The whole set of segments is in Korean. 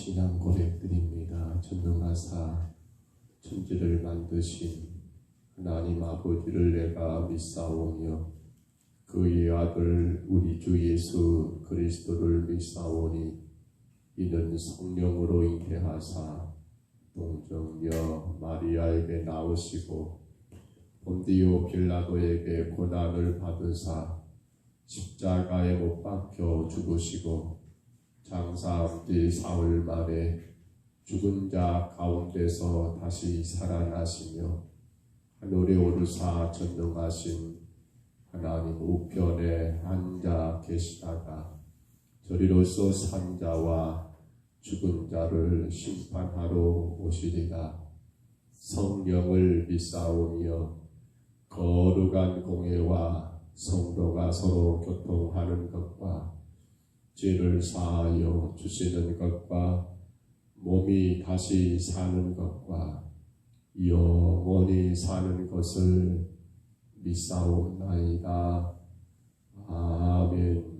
신앙 고백드립니다. 전능하사 천지를 만드신 하나님 아버지를 내가 믿사오며 그의 아들 우리 주 예수 그리스도를 믿사오니 이는 성령으로 잉태하사 동정녀 마리아에게 나오시고 본디오 빌라도에게 고난을 받으사 십자가에 못 박혀 죽으시고 장사한 지 사흘 만에 죽은 자 가운데서 다시 살아나시며 하늘에 오르사 전능하신 하나님 우편에 앉아 계시다가 저리로서 산 자와 죽은 자를 심판하러 오시리라. 성령을 믿사오며 거룩한 공회와 성도가 서로 교통하는 것과 죄를 사하여 주시는 것과 몸이 다시 사는 것과 영원히 사는 것을 믿사옵나이다. 아멘.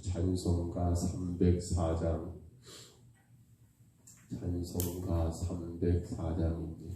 찬송가 304장 찬송가 304장입니다.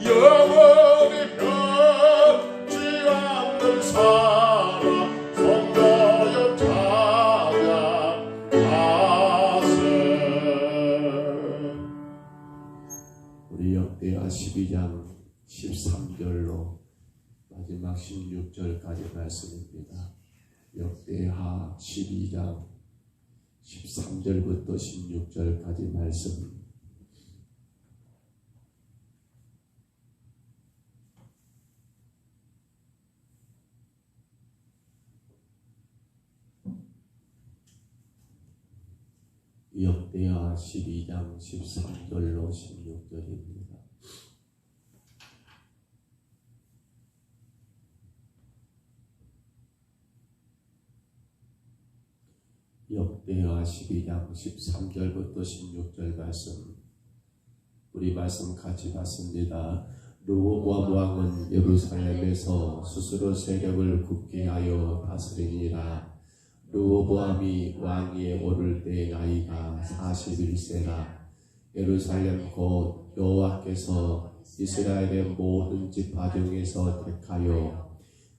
영원히 변치 마지막 16절까지 말씀입니다. 역대하 12장 13절부터 16절까지 말씀. 역대하 12장 13절로 16절입니다. 역대하 12장 13절부터 16절 말씀. 우리 말씀 같이 봤습니다. 르호보암 왕은 예루살렘에서 스스로 세력을 굳게 하여 다스리니라. 르호보암이 왕위에 오를 때 나이가 41세라. 예루살렘 곧 여호와께서 이스라엘의 모든 지파 중에서 택하여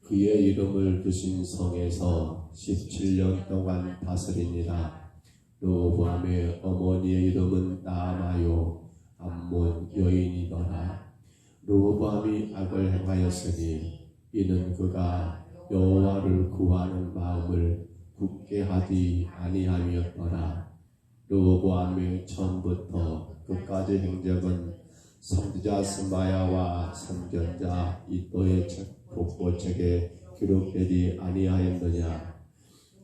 그의 이름을 두신 성에서 17년 동안 다스리니라. 르호보암의 어머니의 이름은 나아마요 암몬 여인이더라. 르호보암이 악을 행하였으니 이는 그가 여호와를 구하는 마음을 굳게 하지 아니함이었더라. 르호보암의 처음부터 끝까지 행적은 선지자 스마야와 선견자 이도의 북보책에 기록되지 아니하였느냐.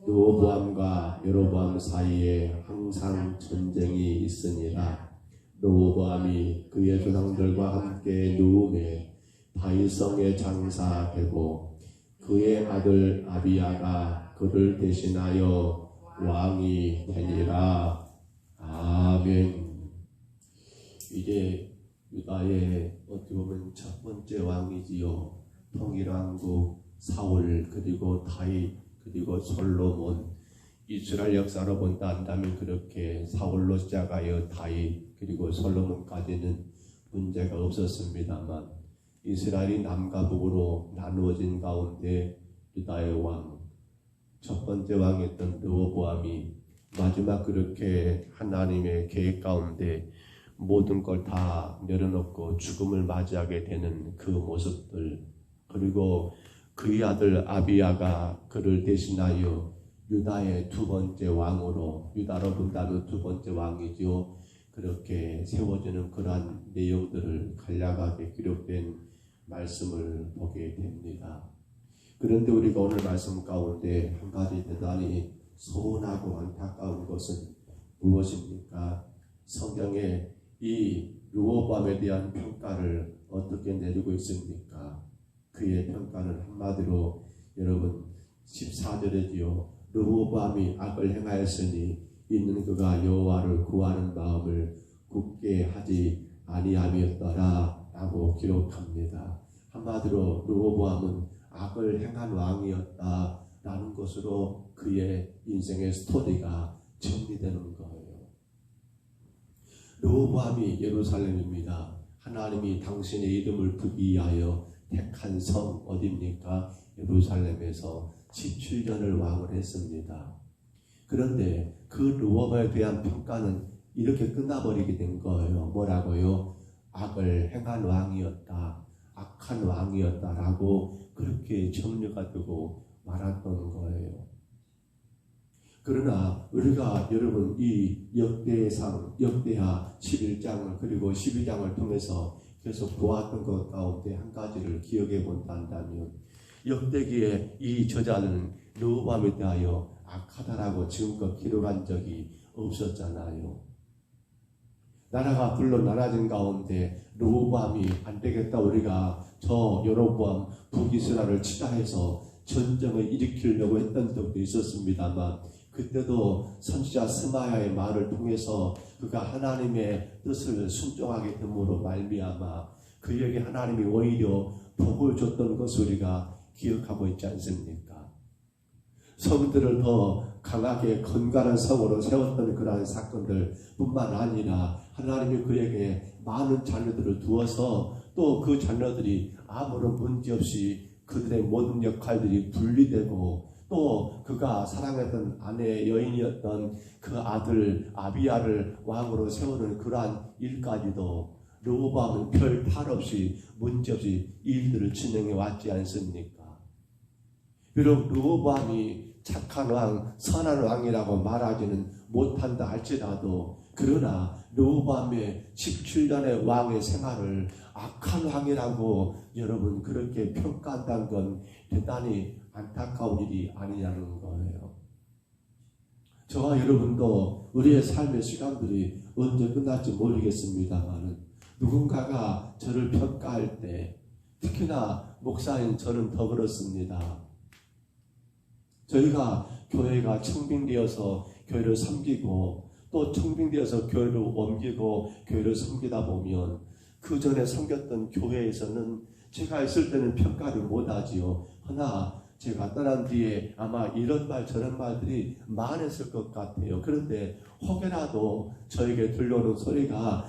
르호보암과 여로보암 사이에 항상 전쟁이 있으니라. 르호보암이 그의 조상들과 함께 누움에 다윗성에 장사되고 그의 아들 아비야가 그를 대신하여 왕이 되니라. 아멘. 이제 유다의 어떻게 보면 첫 번째 왕이지요. 통일왕국 사울, 그리고 다윗, 그리고 솔로몬. 이스라엘 역사로 본다면 그렇게 사울로 시작하여 다윗 그리고 솔로몬까지는 문제가 없었습니다만 이스라엘이 남과 북으로 나누어진 가운데 유다의 왕, 첫 번째 왕이었던 르호보암이 마지막 그렇게 하나님의 계획 가운데 모든 걸 다 내려놓고 죽음을 맞이하게 되는 그 모습들, 그리고 그의 아들 아비야가 그를 대신하여 유다의 두 번째 왕으로, 유다로 본다면 두 번째 왕이죠. 그렇게 세워지는 그러한 내용들을 간략하게 기록된 말씀을 보게 됩니다. 그런데 우리가 오늘 말씀 가운데 한 가지 대단히 서운하고 안타까운 것은 무엇입니까? 성경에 이 르호보암에 대한 평가를 어떻게 내리고 있습니까? 그의 평가는 한마디로 여러분 14절이지요. 르호보암이 악을 행하였으니 이는 그가 여호와를 구하는 마음을 굳게 하지 아니함이었더라 라고 기록합니다. 한마디로 르호보암은 악을 행한 왕이었다라는 것으로 그의 인생의 스토리가 정리되는 거예요. 르호보암이 예루살렘입니다. 하나님이 당신의 이름을 두기 위하여 택한 성 어디입니까? 예루살렘에서 17년을 왕을 했습니다. 그런데 그 르호보암에 대한 평가는 이렇게 끝나버리게 된 거예요. 뭐라고요? 악을 행한 왕이었다, 악한 왕이었다라고 그렇게 정리가 되고 말았던 거예요. 그러나 우리가 여러분 이 역대하 11장을 그리고 12장을 통해서 계속 보았던 것 가운데 한 가지를 기억해 본다면 역대기에 이 저자는 르호보암에 대하여 악하다라고 지금껏 기록한 적이 없었잖아요. 나라가 물론 나눠진 가운데 르호보암이 안 되겠다, 우리가 저 여로보암 북이스라엘을 치다 해서 전쟁을 일으키려고 했던 적도 있었습니다만 그때도 선지자 스마야의 말을 통해서 그가 하나님의 뜻을 순종하게 됨으로 말미암아 그에게 하나님이 오히려 복을 줬던 것을 우리가 기억하고 있지 않습니까? 성들을 더 강하게 건강한 성으로 세웠던 그러한 사건들 뿐만 아니라 하나님이 그에게 많은 자녀들을 두어서 또 그 자녀들이 아무런 문제없이 그들의 모든 역할들이 분리되고 또 그가 사랑했던 아내 여인이었던 그 아들 아비야를 왕으로 세우는 그러한 일까지도 르호보암은 별 탈 없이 문제없이 일들을 진행해 왔지 않습니까? 비록 르호보암이 착한 왕, 선한 왕이라고 말하지는 못한다 할지라도 그러나 르호보암의 17년의 왕의 생활을 악한 왕이라고 여러분 그렇게 평가한다는 건 대단히 안타까운 일이 아니냐는 거예요. 저와 여러분도 우리의 삶의 시간들이 언제 끝날지 모르겠습니다만 누군가가 저를 평가할 때 특히나 목사인 저는 더 그렇습니다. 저희가 교회가 청빙되어서 교회를 섬기고 또 청빙되어서 교회를 옮기고 교회를 섬기다 보면 그 전에 섬겼던 교회에서는 제가 있을 때는 평가를 못하지요. 그러나 제가 떠난 뒤에 아마 이런 말 저런 말들이 많았을 것 같아요. 그런데 혹여라도 저에게 들려오는 소리가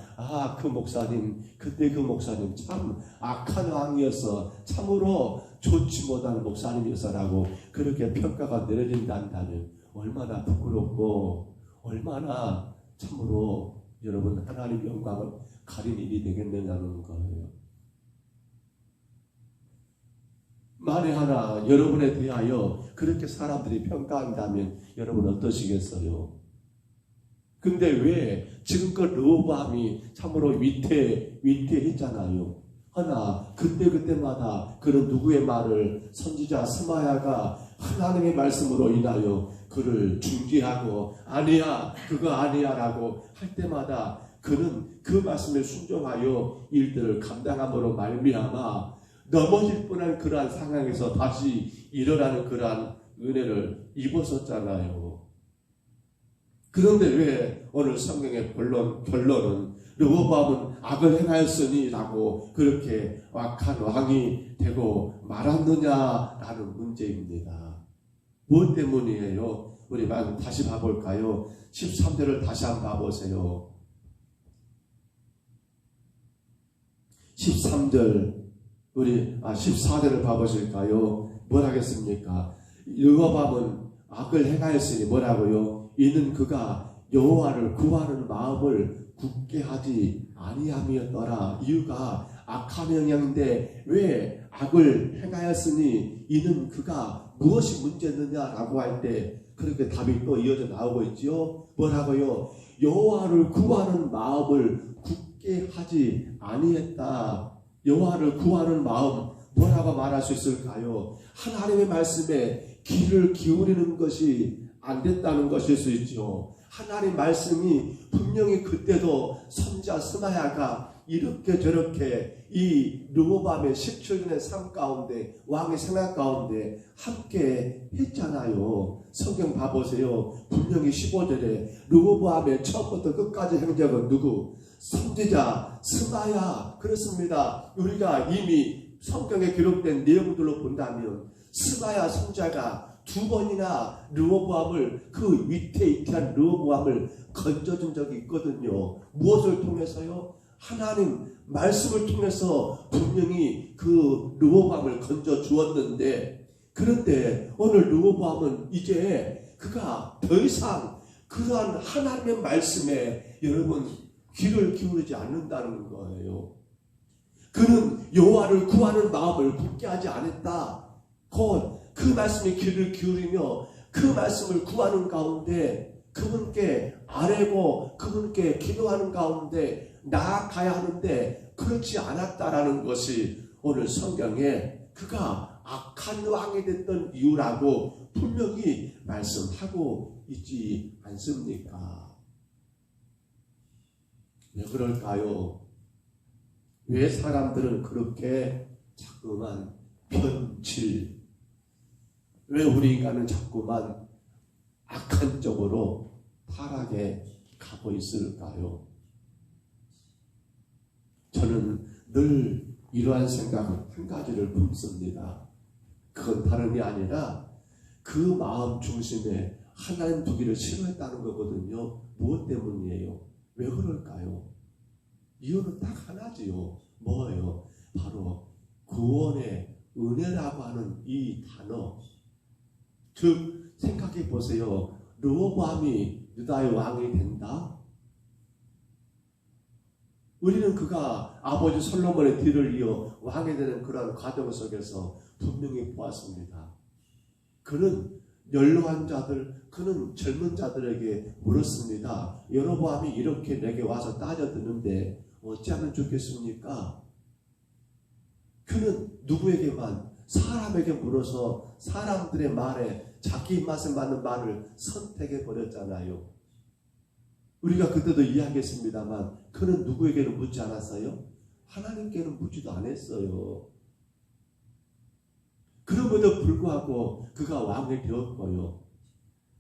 그 목사님 그때 그 목사님 참 악한 왕이어서 참으로 좋지 못한 목사님이었어라고 그렇게 평가가 내려진다면 얼마나 부끄럽고 얼마나 참으로 여러분 하나님 영광을 가린 일이 되겠느냐는 거예요. 만에 하나 여러분에 대하여 그렇게 사람들이 평가한다면 여러분 어떠시겠어요? 근데 왜 지금껏 르호보암이 참으로 위태했잖아요. 하나 그때마다 그런 누구의 말을 선지자 스마야가 하나님의 말씀으로 인하여 그를 중지하고 아니야 그거 아니야 라고 할 때마다 그는 그 말씀에 순종하여 일들을 감당함으로 말미암아 넘어질 뻔한 그러한 상황에서 다시 일어나는 그러한 은혜를 입었었잖아요. 그런데 왜 오늘 성경의 결론은 르호보암은 악을 행하였으니 라고 그렇게 악한 왕이 되고 말았느냐라는 문제입니다. 무엇 때문이에요? 우리 다시 봐볼까요? 13절을 다시 한번 봐보세요. 13절 우리 14절을 봐보실까요? 뭐라겠습니까? 르호보암은 악을 행하였으니 뭐라고요? 이는 그가 여호와를 구하는 마음을 굳게 하지 아니함이었더라. 이유가 악한 영향인데 왜 악을 행하였으니 이는 그가 무엇이 문제였느냐라고 할 때 그렇게 답이 또 이어져 나오고 있지요. 뭐라고요? 여호와를 구하는 마음을 굳게 하지 아니했다. 여호와를 구하는 마음 뭐라고 말할 수 있을까요? 하나님의 말씀에 귀를 기울이는 것이 안 됐다는 것일 수 있죠. 하나님 말씀이 분명히 그때도 선지자 스마야가 이렇게 저렇게 이 르호보암의 17년의 삶 가운데 왕의 생활 가운데 함께 했잖아요. 성경 봐보세요. 분명히 15절에 르호보암의 처음부터 끝까지 행적은 누구? 선지자 스마야. 그렇습니다. 우리가 이미 성경에 기록된 내용들로 본다면 스마야 선지자가 두 번이나 르호보암을 그 위태위태한 르호보암을 건져준 적이 있거든요. 무엇을 통해서요? 하나님 말씀을 통해서 분명히 그 르호보암을 건져 주었는데 그런데 오늘 르호보암은 이제 그가 더 이상 그러한 하나님의 말씀에 여러분 귀를 기울이지 않는다는 거예요. 그는 여호와를 구하는 마음을 굳게 하지 않았다. 곧 그 말씀에 귀를 기울이며 그 말씀을 구하는 가운데 그분께 아뢰고 그분께 기도하는 가운데 나아가야 하는데 그렇지 않았다라는 것이 오늘 성경에 그가 악한 왕이 됐던 이유라고 분명히 말씀하고 있지 않습니까? 왜 그럴까요? 왜 사람들은 그렇게 자꾸만 편칠, 왜 우리 인간은 자꾸만 악한 쪽으로 타락해 가고 있을까요? 저는 늘 이러한 생각을 한 가지를 품습니다. 그건 다름이 아니라 그 마음 중심에 하나님 두기를 싫어했다는 거거든요. 무엇 때문이에요? 왜 그럴까요? 이유는 딱 하나지요. 뭐예요? 바로 구원의 은혜라고 하는 이 단어. 즉 생각해 보세요. 르호보암이 유다의 왕이 된다? 우리는 그가 아버지 솔로몬의 뒤를 이어 왕이 되는 그런 과정 속에서 분명히 보았습니다. 그는 연로한 자들, 그는 젊은 자들에게 물었습니다. 여로보암이 이렇게 내게 와서 따져드는데 어찌하면 좋겠습니까? 그는 누구에게만, 사람에게 물어서 사람들의 말에 자기 입맛에 맞는 말을 선택해 버렸잖아요. 우리가 그때도 이야기했습니다만 그는 누구에게는 묻지 않았어요? 하나님께는 묻지도 않았어요. 그럼에도 불구하고 그가 왕이 되었고요.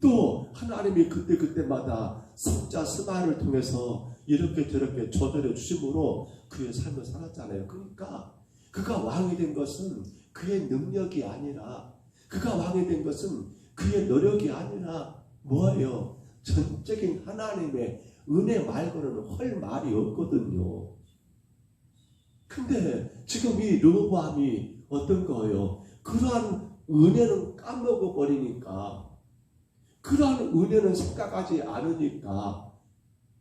또 하나님이 그때마다 석자 스마일을 통해서 이렇게 저렇게 조절해 주심으로 그의 삶을 살았잖아요. 그러니까 그가 왕이 된 것은 그의 능력이 아니라, 그가 왕이 된 것은 그의 노력이 아니라 뭐예요? 전적인 하나님의 은혜 말고는 할 말이 없거든요. 근데 지금 이 르호보암이 어떤 거예요? 그러한 은혜는 까먹어 버리니까, 그러한 은혜는 생각하지 않으니까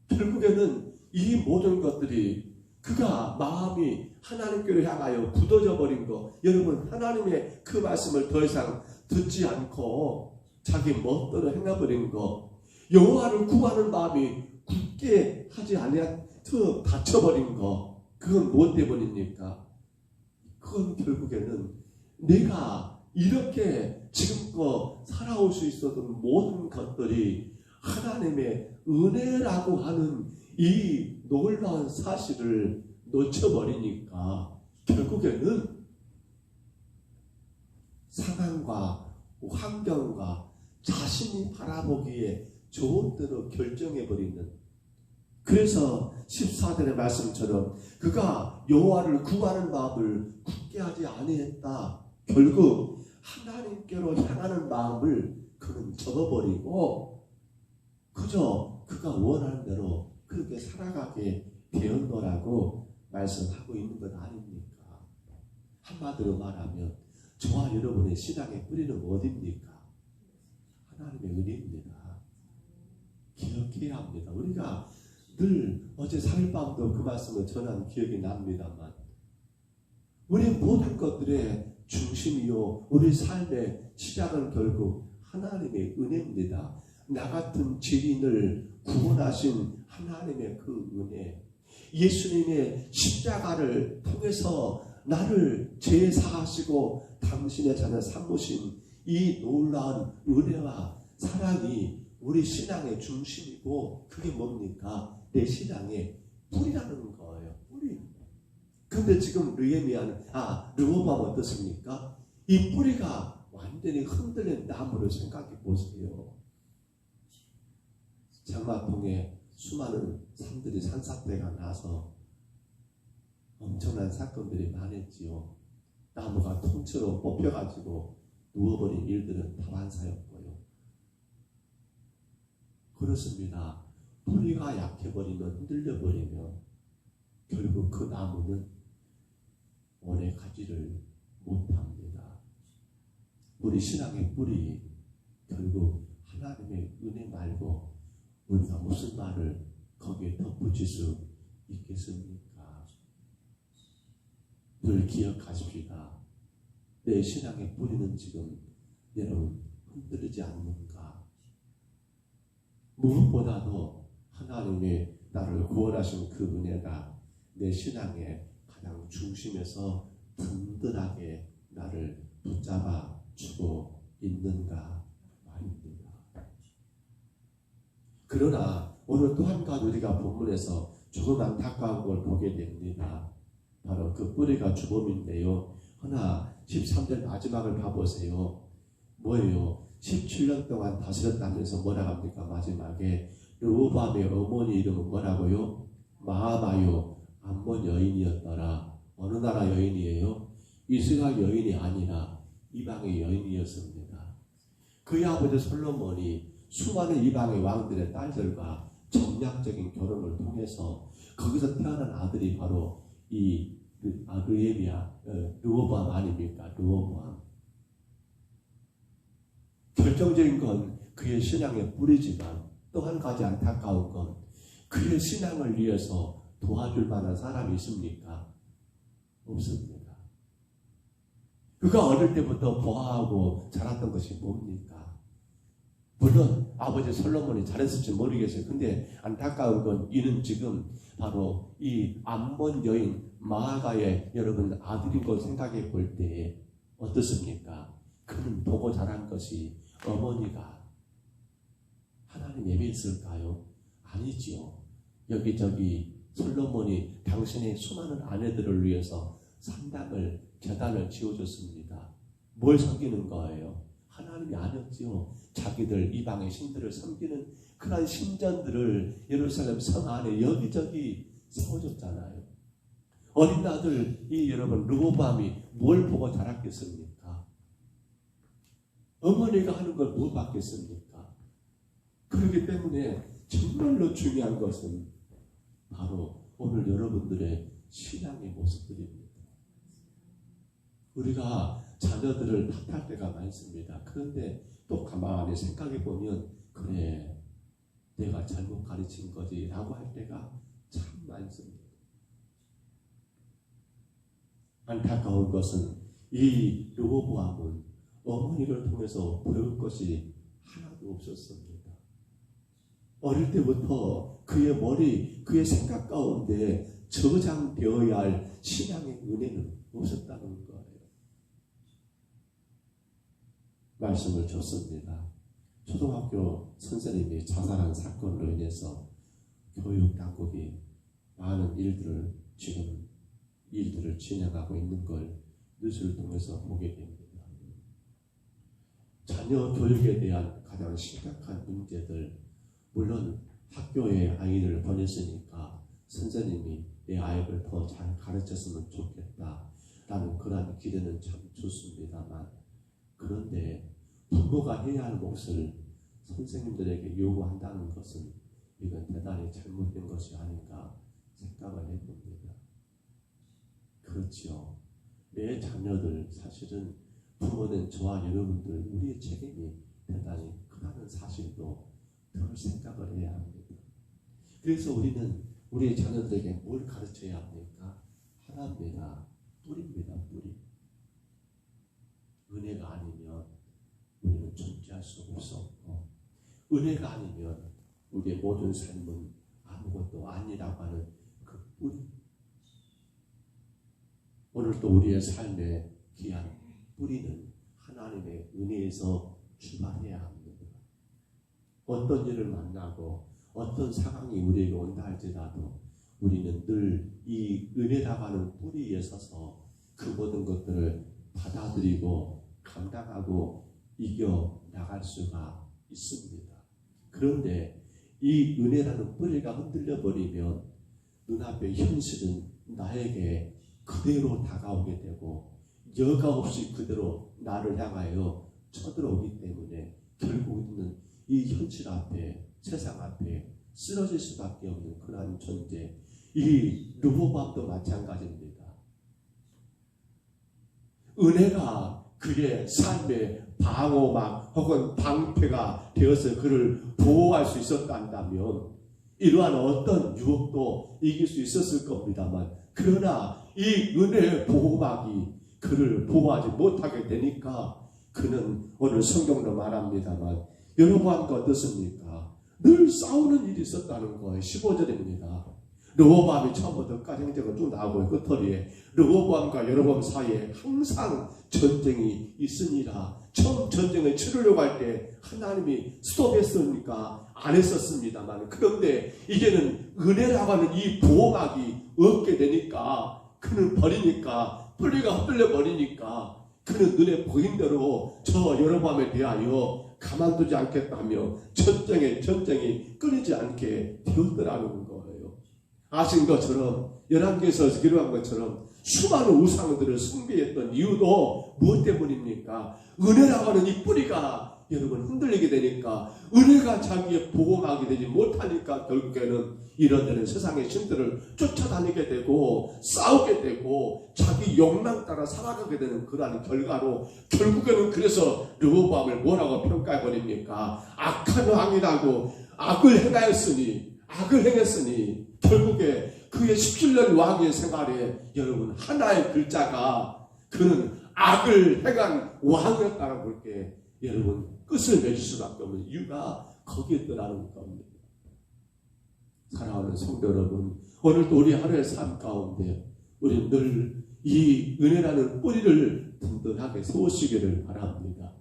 결국에는 이 모든 것들이, 그가 마음이 하나님께로 향하여 굳어져 버린 거, 여러분 하나님의 그 말씀을 더 이상 듣지 않고 자기 멋대로 행해버린 거, 여호와를 구하는 마음이 굳게 하지 않아서 다쳐버린 거, 그건 무엇 때문입니까? 그건 결국에는 내가 이렇게 지금껏 살아올 수 있었던 모든 것들이 하나님의 은혜라고 하는 이 놀라운 사실을 놓쳐버리니까 결국에는 상황과 환경과 자신이 바라보기에 좋은 대로 결정해버리는, 그래서 14절의 말씀처럼 그가 여호와를 구하는 마음을 굳게 하지 아니했다. 결국 하나님께로 향하는 마음을 그는 접어버리고 그저 그가 원하는 대로 그렇게 살아가게 되었노라고 말씀하고 있는 것 아닙니까? 한마디로 말하면 저와 여러분의 신앙의 뿌리는 어디입니까? 하나님의 은혜입니다. 기억해야 합니다. 우리가 늘 어제 3일밤도 그 말씀을 전한 기억이 납니다만, 우리 모든 것들의 중심이요, 우리 삶의 시작은 결국 하나님의 은혜입니다. 나 같은 죄인을 구원하신 하나님의 그 은혜, 예수님의 십자가를 통해서 나를 죄 사하시고 당신의 자녀 삼으신 이 놀라운 은혜와 사랑이 우리 신앙의 중심이고, 그게 뭡니까? 내 신앙의 뿌리라는 거예요. 뿌리. 근데 지금 르호보암 어떻습니까? 이 뿌리가 완전히 흔들린 나무를 생각해 보세요. 장마통에 수많은 산들이 산사태가 나서 엄청난 사건들이 많았지요. 나무가 통째로 뽑혀가지고 누워버린 일들은 다반사였고요. 그렇습니다. 뿌리가 약해버리면, 흔들려버리면 결국 그 나무는 오래 가지를 못합니다. 우리 신앙의 뿌리, 결국 하나님의 은혜 말고 우리가 무슨 말을 거기에 덧붙일 수 있겠습니까? 늘 기억하십시다. 내 신앙의 뿌리는 지금 여러분 흔들리지 않는가? 무엇보다도 하나님의 나를 구원하신 그 은혜가 내 신앙의 가장 중심에서 든든하게 나를 붙잡아 주고 있는가 말입니다. 그러나 오늘 또 한 가지 우리가 본문에서 조금 안타까운 걸 보게 됩니다. 바로 그 뿌리가 주범인데요. 하나 13절 마지막을 봐보세요. 뭐예요? 17년 동안 다스렸다면서 뭐라 합니까? 마지막에 르호보암의 어머니 이름은 뭐라고요? 마아바요, 암몬 여인이었더라. 어느 나라 여인이에요? 이스라엘 여인이 아니라 이방의 여인이었습니다. 그의 아버지 솔로몬이 수많은 이방의 왕들의 딸들과 정략적인 결혼을 통해서 거기서 태어난 아들이 바로 이 르호보암 아닙니까? 르호보암. 결정적인 건 그의 신앙의 뿌리지만 또 한 가지 안타까운 건 그의 신앙을 위해서 도와줄 만한 사람이 있습니까? 없습니다. 그가 어릴 때부터 보아하고 자랐던 것이 뭡니까? 물론 아버지 솔로몬이 잘했을지 모르겠어요. 근데 안타까운 건 이는 지금 바로 이 암몬 여인 마아가의 여러분 아들인 걸 생각해 볼 때 어떻습니까? 그는 보고 자란 것이 어머니가 하나님 예배했을까요? 아니지요. 여기저기 솔로몬이 당신의 수많은 아내들을 위해서 산당을 제단을 지어줬습니다. 뭘 섬기는 거예요? 하나님이 아니었지요. 자기들 이방의 신들을 섬기는 그런 신전들을 예루살렘 성 안에 여기저기 세워줬잖아요. 어린 아들 이 여러분 르호보암이 뭘 보고 자랐겠습니까? 어머니가 하는 걸 못 봤겠습니까? 그렇기 때문에 정말로 중요한 것은 바로 오늘 여러분들의 신앙의 모습들입니다. 우리가 자녀들을 탓할 때가 많습니다. 그런데 또 가만히 생각해 보면 그래 내가 잘못 가르친 거지 라고 할 때가 참 많습니다. 안타까운 것은 이 르호보암은 어머니를 통해서 배울 것이 하나도 없었습니다. 어릴 때부터 그의 머리, 그의 생각 가운데 저장되어야 할 신앙의 은혜는 없었다는 거예요. 말씀을 줬습니다. 초등학교 선생님이 자살한 사건으로 인해서 교육당국이 많은 일들을 진행하고 있는 걸 뉴스를 통해서 보게 됩니다. 자녀 교육에 대한 가장 심각한 문제들, 물론 학교에 아이를 보냈으니까 선생님이 내 아이를 더 잘 가르쳤으면 좋겠다라는 그런 기대는 참 좋습니다만, 그런데 부모가 해야 할 몫을 선생님들에게 요구한다는 것은 이건 대단히 잘못된 것이 아닌가 생각을 해봅니다. 그렇지요. 내 자녀들 사실은 부모는 저와 여러분들 우리의 책임이 대단히 크다는 사실도 늘 생각을 해야 합니다. 그래서 우리는 우리의 자녀들에게 뭘 가르쳐야 합니까? 하나입니다. 뿌리입니다. 뿌리. 은혜가 아니면 우리는 존재할 수 없었고, 은혜가 아니면 우리의 모든 삶은 아무것도 아니라고 하는 그 뿌리. 오늘도 우리의 삶의 귀한 뿌리는 하나님의 은혜에서 출발해야 합니다. 어떤 일을 만나고 어떤 상황이 우리에게 온다 할지라도 우리는 늘 이 은혜라고 하는 뿌리에 서서 그 모든 것들을 받아들이고 감당하고 이겨 나갈 수가 있습니다. 그런데 이 은혜라는 뿌리가 흔들려 버리면 눈앞의 현실은 나에게 그대로 다가오게 되고 여과 없이 그대로 나를 향하여 쳐들어오기 때문에 결국은 이 현실 앞에, 세상 앞에 쓰러질 수밖에 없는 그러한 존재. 이 르호보암도 마찬가지입니다. 은혜가 그의 삶의 방어막 혹은 방패가 되어서 그를 보호할 수 있었다면 이러한 어떤 유혹도 이길 수 있었을 겁니다만, 그러나 이 은혜의 보호막이 그를 보호하지 못하게 되니까 그는 오늘 성경도 말합니다만 여로보암과 어떻습니까? 늘 싸우는 일이 있었다는 거예요. 15절입니다. 르호보암이 처음부터 가정적으로 쭉 나오고 끝터리에 르호보암과 여로보암 사이에 항상 전쟁이 있으니라. 처음 전쟁을 치르려고 할 때 하나님이 스톱했으니까 안 했었습니다만, 그런데 이제는 은혜라고 하는 이 보호막이 없게 되니까 그는 버리니까, 뿌리가 흩어져 버리니까 그는 눈에 보인 대로 저 여로보암에 대하여 가만두지 않겠다며 전쟁이 끊이지 않게 되었더라는 거예요. 아신 것처럼 열왕기에서 기록한 것처럼 수많은 우상들을 숭배했던 이유도 무엇 때문입니까? 은혜라고 하는 이 뿌리가 여러분 흔들리게 되니까, 은혜가 자기의 보호막이 되지 못하니까 결국에는 이런 데는 세상의 신들을 쫓아다니게 되고 싸우게 되고 자기 욕망 따라 살아가게 되는 그러한 결과로 결국에는 그래서 르호보암을 뭐라고 평가해버립니까? 악한 왕이라고, 악을 행했으니 결국에 그의 17년 왕의 생활에 여러분 하나의 글자가 그는 악을 행한 왕이었다는 볼게 여러분 끝을 맺을 수밖에 없는 이유가 거기에 있더라는 겁니다. 사랑하는 성도 여러분, 오늘도 우리 하루의 삶 가운데 우리 늘 이 은혜라는 뿌리를 든든하게 세우시기를 바랍니다.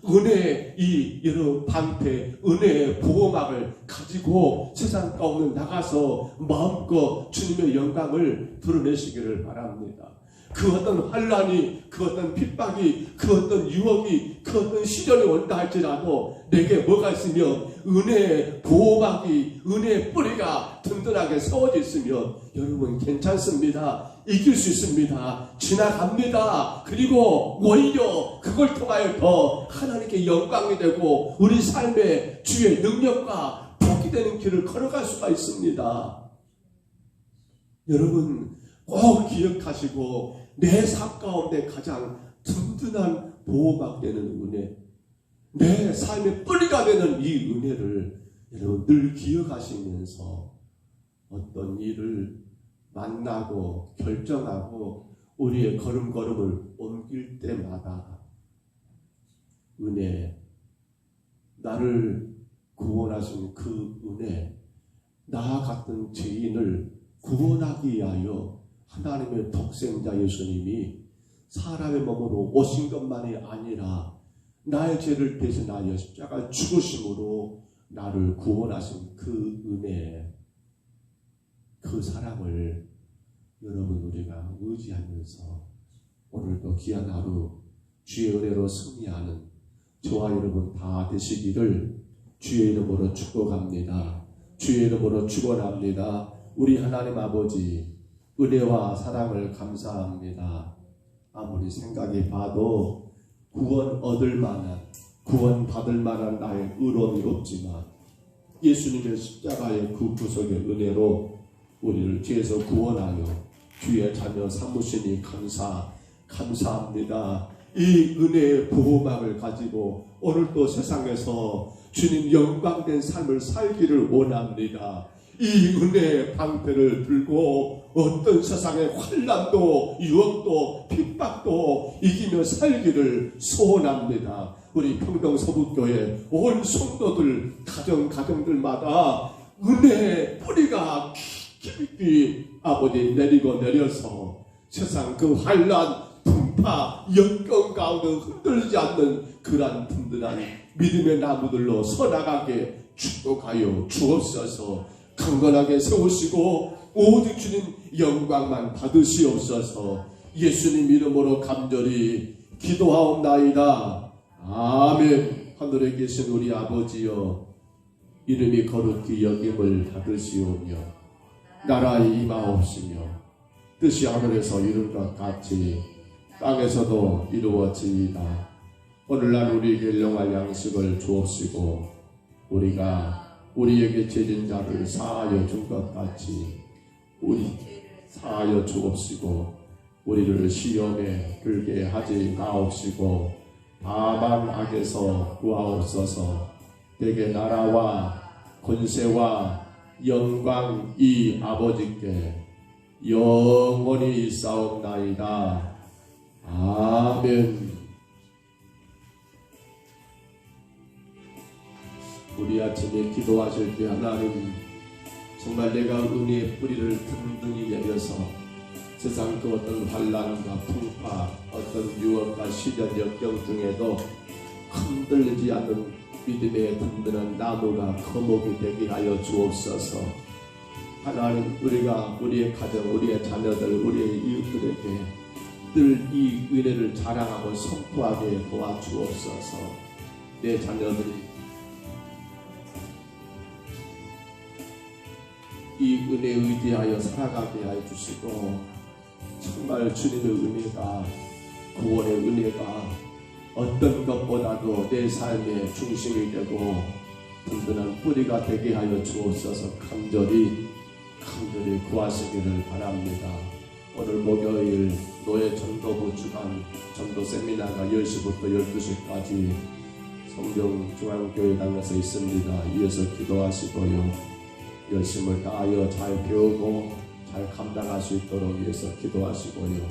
은혜의 이 여러분 방패, 은혜의 보호막을 가지고 세상 가운데 나가서 마음껏 주님의 영광을 드러내시기를 바랍니다. 그 어떤 환난이, 그 어떤 핍박이, 그 어떤 유혹이, 그 어떤 시련이 온다 할지라도 내게 뭐가 있으면 은혜의 보호막이, 은혜의 뿌리가 든든하게 세워져 있으면 여러분 괜찮습니다. 이길 수 있습니다. 지나갑니다. 그리고 오히려 그걸 통하여 더 하나님께 영광이 되고 우리 삶에 주의 능력과 복이 되는 길을 걸어갈 수가 있습니다. 여러분 꼭 기억하시고 내 삶 가운데 가장 든든한 보호막 되는 은혜, 내 삶의 뿌리가 되는 이 은혜를 여러분 늘 기억하시면서 어떤 일을 만나고 결정하고 우리의 걸음걸음을 옮길 때마다 은혜, 나를 구원하신 그 은혜, 나 같은 죄인을 구원하기 위하여 하나님의 독생자 예수님이 사람의 몸으로 오신 것만이 아니라 나의 죄를 대신하여 십자가 죽으심으로 나를 구원하신 그 은혜, 그 사랑을 여러분 우리가 의지하면서 오늘도 귀한 하루 주의 은혜로 승리하는 저와 여러분 다 되시기를 주의 이름으로 축복합니다. 주의 이름으로 축원합니다. 우리 하나님 아버지 은혜와 사랑을 감사합니다. 아무리 생각해 봐도 구원 얻을 만한, 구원 받을 만한 나의 의로움이 없지만 예수님의 십자가의 그 구속의 은혜로 우리를 죄에서 구원하여 주의 자녀 삼으시니 감사합니다. 이 은혜의 보호막을 가지고 오늘도 세상에서 주님 영광된 삶을 살기를 원합니다. 이 은혜의 방패를 들고 어떤 세상의 환난도 유혹도 핍박도 이기며 살기를 소원합니다. 우리 평동 서북교회 온 성도들 가정들마다 은혜의 뿌리가 깊이 아버지 내리고 내려서 세상 그 환난 풍파 역경 가운데 흔들리지 않는 그러한 든든한 믿음의 나무들로 서나가게 축복하여 주옵소서. 강건하게 세우시고 오직 주님 영광만 받으시옵소서. 예수님 이름으로 간절히 기도하옵나이다. 아멘. 하늘에 계신 우리 아버지여, 이름이 거룩히 여김을 받으시오며 나라의 임하옵시며 뜻이 하늘에서 이룬 것 같이 땅에서도 이루어지이다. 오늘날 우리에게 일용할 양식을 주옵시고 우리가 우리에게 죄진 자를 사하여 준 것 같이 우리 사하여 주옵시고 우리를 시험에 들게 하지 마옵시고 다만 악에서 구하옵소서. 대개 나라와 권세와 영광이 아버지께 영원히 있사옵나이다. 아멘. 우리 아침에 기도하실 때 하나님 정말 내가 은혜의 뿌리를 든든히 내려서 세상 그 어떤 환난과 풍파 어떤 유혹과 시련 역경 중에도 흔들리지 않는 믿음의 든든한 나무가 거목이 되게 하여 주옵소서. 하나님 우리가 우리의 가정 우리의 자녀들 우리의 이웃들에게 늘 이 은혜를 자랑하고 선포하게 도와주옵소서. 내 자녀들이 이 은혜에 의지하여 살아가게 하여 주시고 정말 주님의 은혜가 구원의 은혜가 어떤 것보다도 내 삶의 중심이 되고 든든한 뿌리가 되게 하여 주옵소서. 간절히 구하시기를 바랍니다. 오늘 목요일 노예 전도부 주간 전도 세미나가 10시부터 12시까지 성경중앙교회당에서 있습니다. 이어서 기도하시고요. 열심을 다하여 잘 배우고 잘 잘 감당할 수 있도록 위해서 기도하시고요.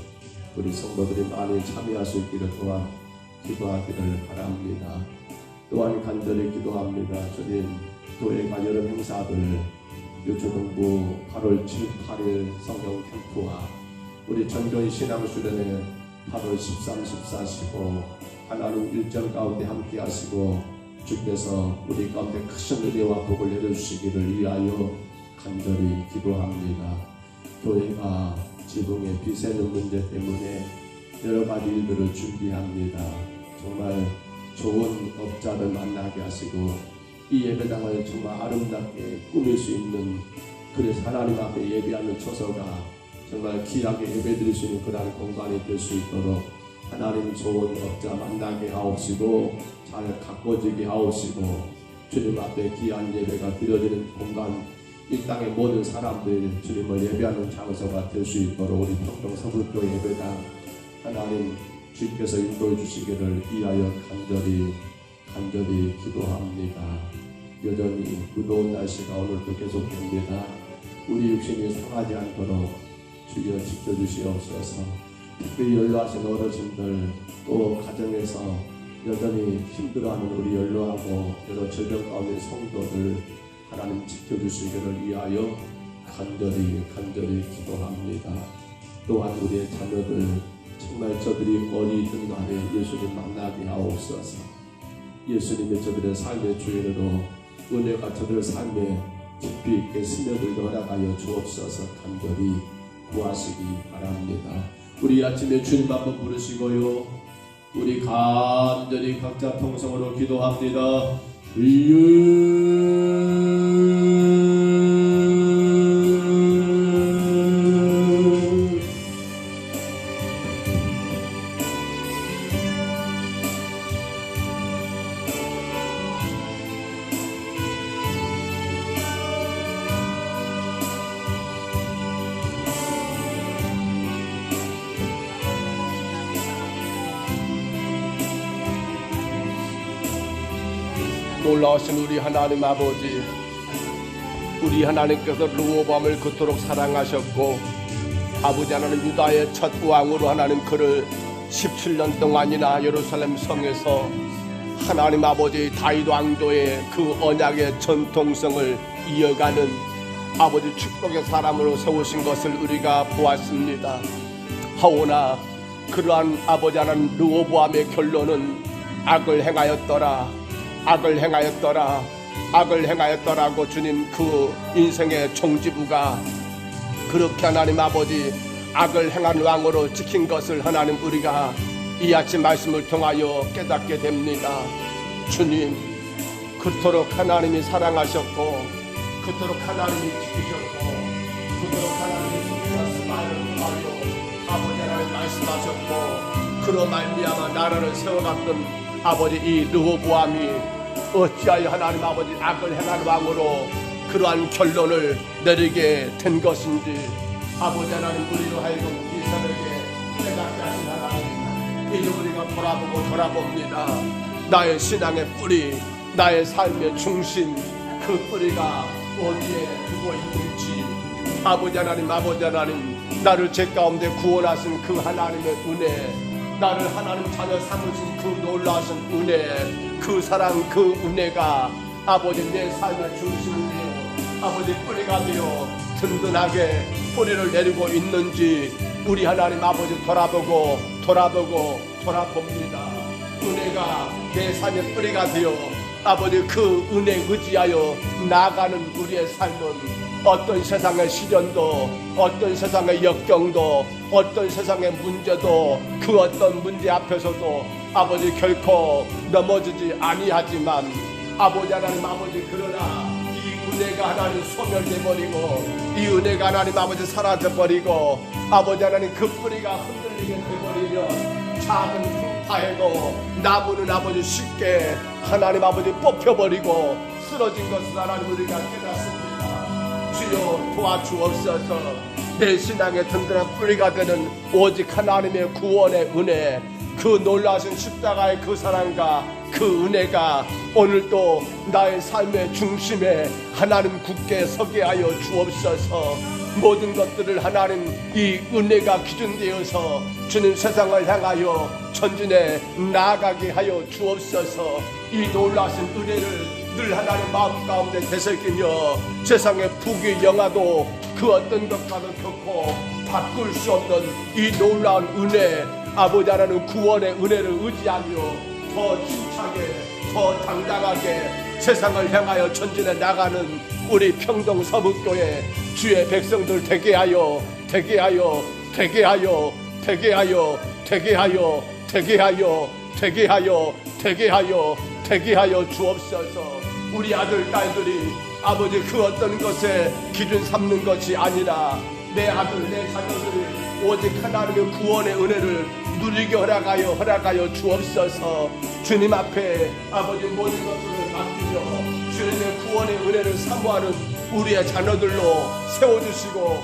우리 성도들이 많이 참여할 수 있기를 또한 기도하기를 바랍니다. 또한 간절히 기도합니다. 주님, 교회가 여름 행사들 유초등부 8월 7, 8일 성경 캠프와 우리 전교인 신앙수련회 8월 13, 14, 15 하나님 일정 가운데 함께 하시고 주께서 우리 가운데 크신 은혜와 복을 내려주시기를 위하여 간절히 기도합니다. 교회가 지붕에 비새는 문제 때문에 여러 가지 일들을 준비합니다. 정말 좋은 업자를 만나게 하시고 이 예배당을 정말 아름답게 꾸밀 수 있는, 그래서 하나님 앞에 예배하는 처소가 정말 귀하게 예배드릴 수 있는 그러한 공간이 될 수 있도록 하나님 좋은 업자 만나게 하옵시고 잘 가꿔지게 하옵시고 주님 앞에 귀한 예배가 드려지는 공간, 이 땅의 모든 사람들이 주님을 예배하는 장소가 될 수 있도록 우리 평동 서울교회 예배당 하나님 주께서 인도해 주시기를 위하여 간절히 기도합니다. 여전히 무더운 날씨가 오늘도 계속됩니다. 우리 육신이 상하지 않도록 주여 지켜주시옵소서. 특별히 연로하신 어르신들, 또 가정에서 여전히 힘들어하는 우리 연로하고 여러 질병 가운데 성도들 하나님 지켜주시기를 위하여 간절히 기도합니다. 또한 우리의 자녀들 정말 저들이 어디든 간에 예수님 만나게 하옵소서. 예수님의 저들의 삶의 주인으로 은혜가 저들의 삶에 깊이 있게 스며들게 허락하여 주옵소서. 간절히 구하시기 바랍니다. 우리 아침에 주님 한번 부르시고요, 우리 간절히 각자 통성으로 기도합니다. 놀라우신 우리 하나님 아버지, 우리 하나님께서 르호보암을 그토록 사랑하셨고 아버지 하나님 유다의 첫 왕으로 하나님 그를 17년 동안이나 예루살렘 성에서 하나님 아버지 다윗 왕조의 그 언약의 전통성을 이어가는 아버지 축복의 사람으로 세우신 것을 우리가 보았습니다. 하오나 그러한 아버지 하나님 르호보암의 결론은 악을 행하였더라고 주님 그 인생의 종지부가 그렇게 하나님 아버지 악을 행한 왕으로 지킨 것을 하나님 우리가 이 아침 말씀을 통하여 깨닫게 됩니다. 주님, 그토록 하나님이 사랑하셨고 그토록 하나님이 지키셨고 그토록 하나님이 속죄하신 말을 통하여 아버지 하나님 말씀하셨고 그로 말미암아 나라를 세워갔던 아버지 이 르호보암이 어찌하여 하나님 아버지 악을 행한 왕으로 그러한 결론을 내리게 된 것인지 아버지 하나님 우리로 하여금 이 새벽에 깨닫게 하신 하나님, 이제 우리가 돌아봅니다. 나의 신앙의 뿌리, 나의 삶의 중심, 그 뿌리가 어디에 두고 있는지 아버지 하나님 나를 죄 가운데 구원하신 그 하나님의 은혜, 나를 하나님 자녀 삼으신 그 놀라우신 은혜, 그 사랑, 그 은혜가 아버지 내 삶의 중심이 되어 아버지 뿌리가 되어 든든하게 뿌리를 내리고 있는지 우리 하나님 아버지 돌아봅니다. 은혜가 내 삶의 뿌리가 되어 아버지 그 은혜 의지하여 나아가는 우리의 삶은 어떤 세상의 시련도, 어떤 세상의 역경도, 어떤 세상의 문제도, 그 어떤 문제 앞에서도 아버지 결코 넘어지지 아니하지만 아버지 하나님 아버지 그러나 이 은혜가 하나님 소멸돼버리고 이 은혜가 하나님 아버지 사라져버리고 아버지 하나님 그 뿌리가 흔들리게 돼버리면 작은 풍파에도 나무는 아버지 쉽게 하나님 아버지 뽑혀버리고 쓰러진 것을 하나님 우리가 깨닫습니다. 주여 도와주옵소서. 내 신앙의 든든한 뿌리가 되는 오직 하나님의 구원의 은혜, 그 놀라신 십자가의 그 사랑과 그 은혜가 오늘도 나의 삶의 중심에 하나님 굳게 서게 하여 주옵소서. 모든 것들을 하나님 이 은혜가 기준되어서 주님 세상을 향하여 전진해 나아가게 하여 주옵소서. 이 놀라신 은혜를 늘 하나님 마음 가운데 되새기며 세상의 부귀 영화도 그 어떤 것과도 결코 바꿀 수 없는 이 놀라운 은혜, 아버지 하나님 구원의 은혜를 의지하며 더 힘차게 더 당당하게 세상을 향하여 전진해 나가는 우리 평동 서북교회 주의 백성들 되게 하여 주옵소서. 우리 아들 딸들이 아버지 그 어떤 것에 기준 삼는 것이 아니라 내 아들 내 자녀들이 오직 하나님의 구원의 은혜를 누리게 허락하여 주옵소서. 주님 앞에 아버지 모든 것들을 맡기며 주님의 구원의 은혜를 사모하는 우리의 자녀들로 세워주시고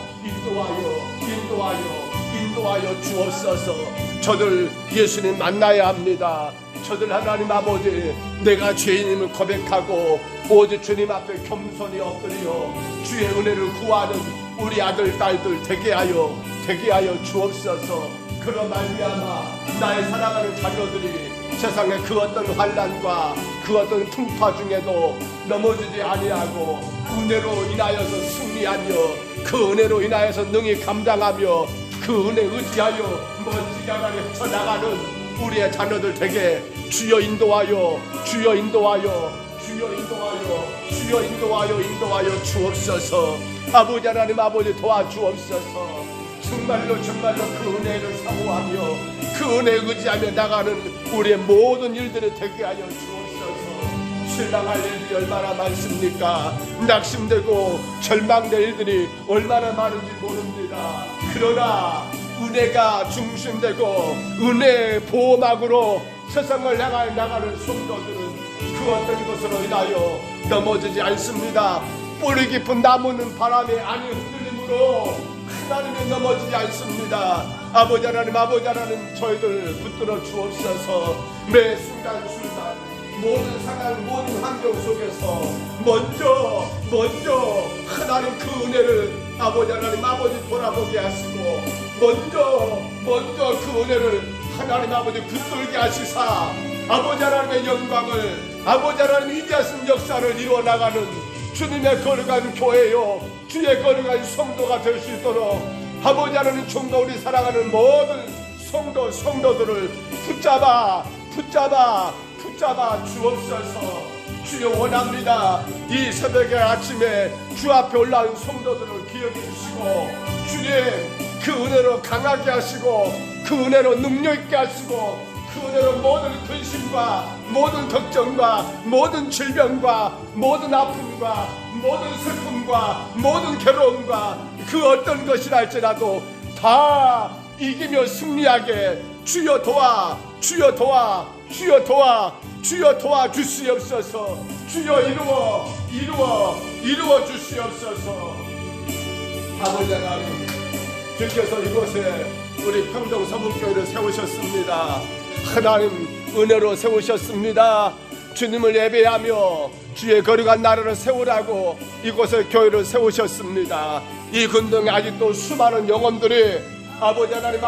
인도하여 주옵소서. 저들 예수님 만나야 합니다. 저들 하나님 아버지 내가 죄인임을 고백하고 오직 주님 앞에 겸손히 엎드려 주의 은혜를 구하는 우리 아들 딸들 되게 하여 주옵소서. 그런 말미암아 나의 사랑하는 자녀들이 세상의 그 어떤 환난과 그 어떤 풍파 중에도 넘어지지 아니하고 은혜로 인하여서 승리하며 그 은혜로 인하여서 능히 감당하며 그 은혜 의지하여 멋지게 하나님 헤쳐나가는 우리의 자녀들 되게 주여 인도하여 주옵소서. 아버지 하나님 아버지 도와주옵소서. 정말로 그 은혜를 사모하며 그 은혜 의지하며 나가는 우리의 모든 일들을 되게 하여 주옵소서. 실망할 일들이 얼마나 많습니까? 낙심되고 절망될 일들이 얼마나 많은지 모릅니다. 그러나 은혜가 중심되고 은혜의 보호막으로 세상을 향하여 나가는 성도들은 그 어떤 것으로 인하여 넘어지지 않습니다. 뿌리 깊은 나무는 바람에 아니 흔들림으로 하나님이 넘어지지 않습니다. 아버지 하나님 저희들 붙들어 주옵소서. 매 순간순간 모든 상황 모든 환경 속에서 먼저 하나님 그 은혜를 아버지 하나님 돌아보게 하시고 먼저 그 은혜를 하나님 아버지 붙들게 하시사 아버지 하나님의 영광을 아버지 하나님 위대하신 역사를 이루어 나가는 주님의 거룩한 교회요 주의 거룩한 성도가 될 수 있도록 아버지 하나님 좀 더 우리 사랑하는 모든 성도들을 붙잡아 주옵소서. 주여 원합니다. 이 새벽의 아침에 주 앞에 올라온 성도들을 기억해 주시고 주님 그 은혜로 강하게 하시고 그 은혜로 능력 있게 하시고 그 은혜로 모든 근심과 모든 걱정과 모든 질병과 모든 아픔과 모든 슬픔과 모든 괴로움과 그 어떤 것이라 할지라도 다 이기며 승리하게 주여 도와 주시옵소서. 주여 이루어 주시옵소서. 아버지 하나님 주께서 이곳에 우리 평동 서북교회를 세우셨습니다. 하나님 은혜로 세우셨습니다. 주님을 예배하며 주의 거룩한 나라를 세우라고 이곳에 교회를 세우셨습니다. 이 근동에 아직도 수많은 영혼들이 아버지 하나님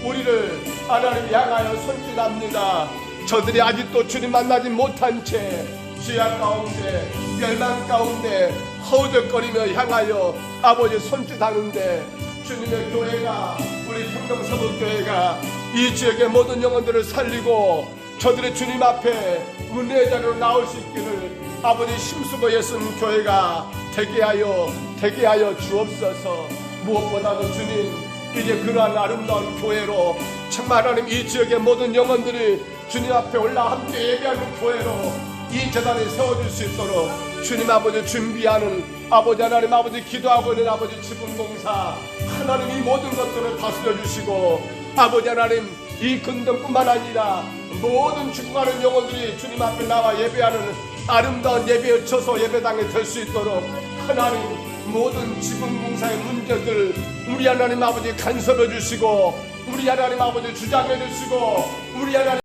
우리를 하나님 향하여 손짓합니다. 저들이 아직도 주님 만나지 못한 채 죄악 가운데 멸망 가운데 허우적거리며 향하여 아버지 손짓하는데 주님의 교회가 우리 평동 서북교회가 이 지역의 모든 영혼들을 살리고 저들의 주님 앞에 은혜의 자리로 나올 수 있기를 아버지 힘쓰고 애쓴 교회가 되게 하여 주옵소서. 무엇보다도 주님 이제 그러한 아름다운 교회로 정말 하나님 이 지역의 모든 영혼들이 주님 앞에 올라 함께 예배하는 교회로 이 재단이 세워질 수 있도록 주님 아버지 준비하는 아버지 하나님 기도하고 있는 아버지 지분봉사 하나님 이 모든 것들을 다스려 주시고 아버지 하나님 이 근동뿐만 아니라 모든 죽어가는 영혼들이 주님 앞에 나와 예배하는 아름다운 예배의 처소 예배당이 될 수 있도록 하나님 모든 지분봉사의 문제들 우리 하나님 아버지 간섭해 주시고 우리 하나님 아버지 주장해 주시고 우리 하나님